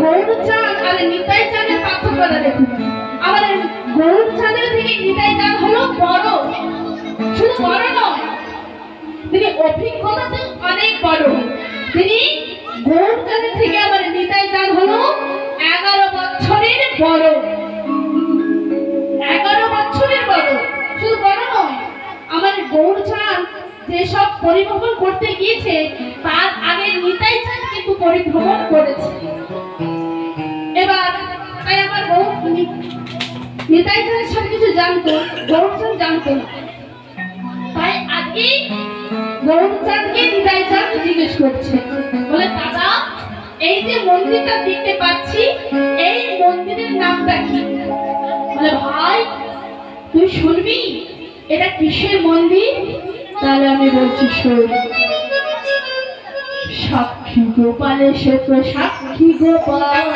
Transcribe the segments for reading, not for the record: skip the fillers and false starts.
গৌরচাঁদ আর নিতাই চাঁদের পার্থক্যটা দেখুন। আমাদের গৌরচাঁদের থেকে নিতাই চাঁদ হলো বড়, শুধু বড় নয়, তিনি অভিজ্ঞতাতে অনেক বড়। তিনি গৌরচাঁদের থেকে আমাদের নিতাই চাঁদ হলো 11 বছরের বড়, 11 বছরের বড়। শুধু বড় নয়, আমাদের গৌরচাঁদ যেসব পরিভ্রমণ করতে গিয়েছে তার আগে নিতাই চাঁদ কিন্তু পরিভ্রমণ করেছে। এবার তাই আমার নিতাই চাঁদ সব কিছু জানতো, গৌরচাঁদ জানতো না। তাই আজকে গৌরচাঁদকে নিতাই চাঁদ জিজ্ঞেস করছে, বলে দাদা এই যে মন্দিরটা দেখতে পাচ্ছি এই মন্দিরের নামটা কি? বলে ভাই তুই শুনবি এটা কিসের মন্দির? তাহলে আমি বলছি শোন। সাক্ষী গোপালে সে তো সাক্ষী গোপাল,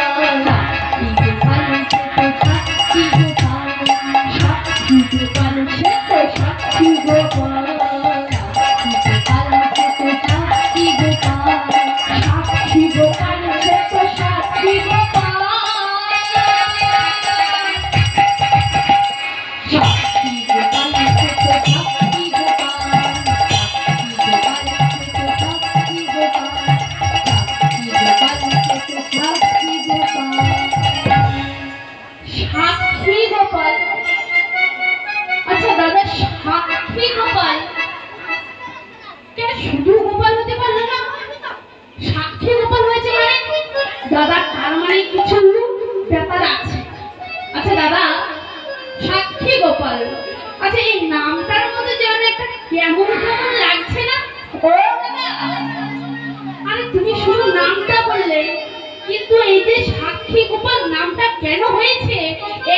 সাক্ষী গোপালে সে তো সাক্ষী গোপাল, সাক্ষী গোপালে সে তো সাক্ষী গোপাল, সাক্ষী গোপালে সে তো সাক্ষী গোপাল। আচ্ছা দাদা সাক্ষী গোপাল কে শুধু গোপাল হতে পারলো না, সাক্ষী গোপাল হয়েছে মানে? দাদা তার মানে কিছু ব্যাপার আছে। আচ্ছা দাদা সাক্ষী গোপাল, আচ্ছা এই নামটার মধ্যে যেন একটা কেমন কেমন লাগছে না? ও দাদা আরে তুমি শুধু নামটা বললে, কিন্তু এই যে সাক্ষী গোপাল নামটা কেন হয়েছে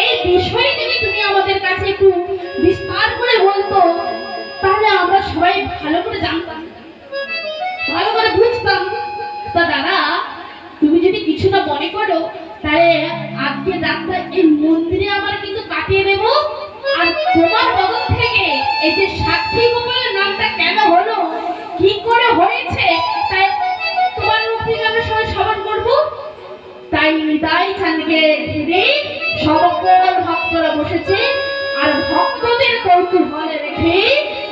এই বিষয়ে যদি তুমি আমাদের কাছে একটু বিস্তার করে বলতো তাহলে আমরা সবাই ভালো করে জানতাম, ভালো করে বুঝতাম। তা দাদা তুমি যদি কিছু না মনে করো তাহলে আজকে রাতটা এই মন্দিরে আমরা কিন্তু কাটিয়ে দেব। আর তোমার বদল থেকে এই যে সাক্ষী গোপালের নামটা কেন হলো, কি করে হয়েছে, তাই তোমার মুখ থেকে আমরা সবাই শ্রবণ করবো। তাই নিতাই চাঁদকে ঘিরে সকল ভক্তরা বসেছে আর ভক্তদের কৌতূহলে রেখে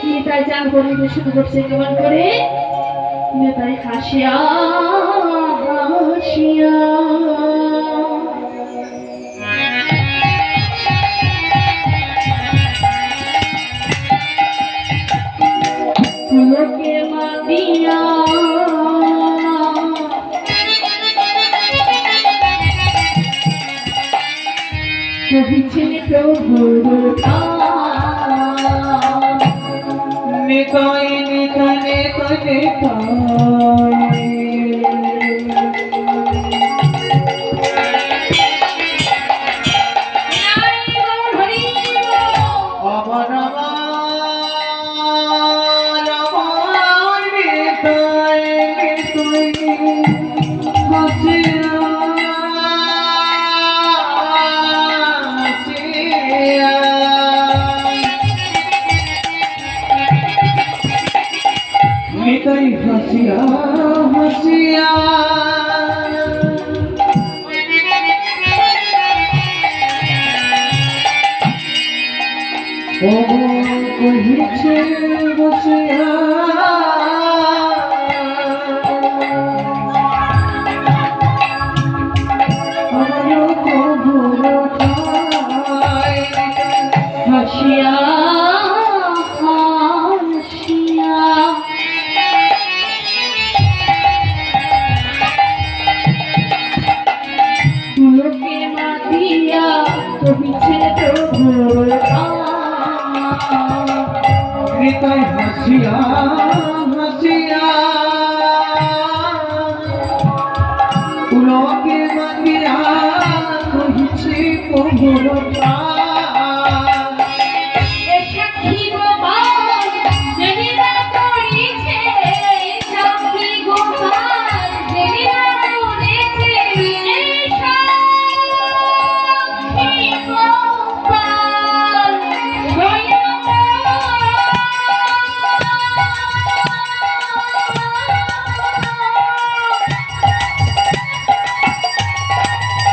নিতাই চাঁদ বলিতে শুরু করছে কেমন করে, নিতাই হাসিয়া হাসিয়া লোকে মাদিয়া কহিছেন প্রভুর নিতাই নিতাই নিতাই নিতাই নিতাই হাসিয়া হাসিয়া ও কহিছে বসিয়া আমার প্রভুর ঠাই হাসিয়া নিতাই হাসিয়া হাসিয়া লোকে মাতিয়া কহিছে প্রভুর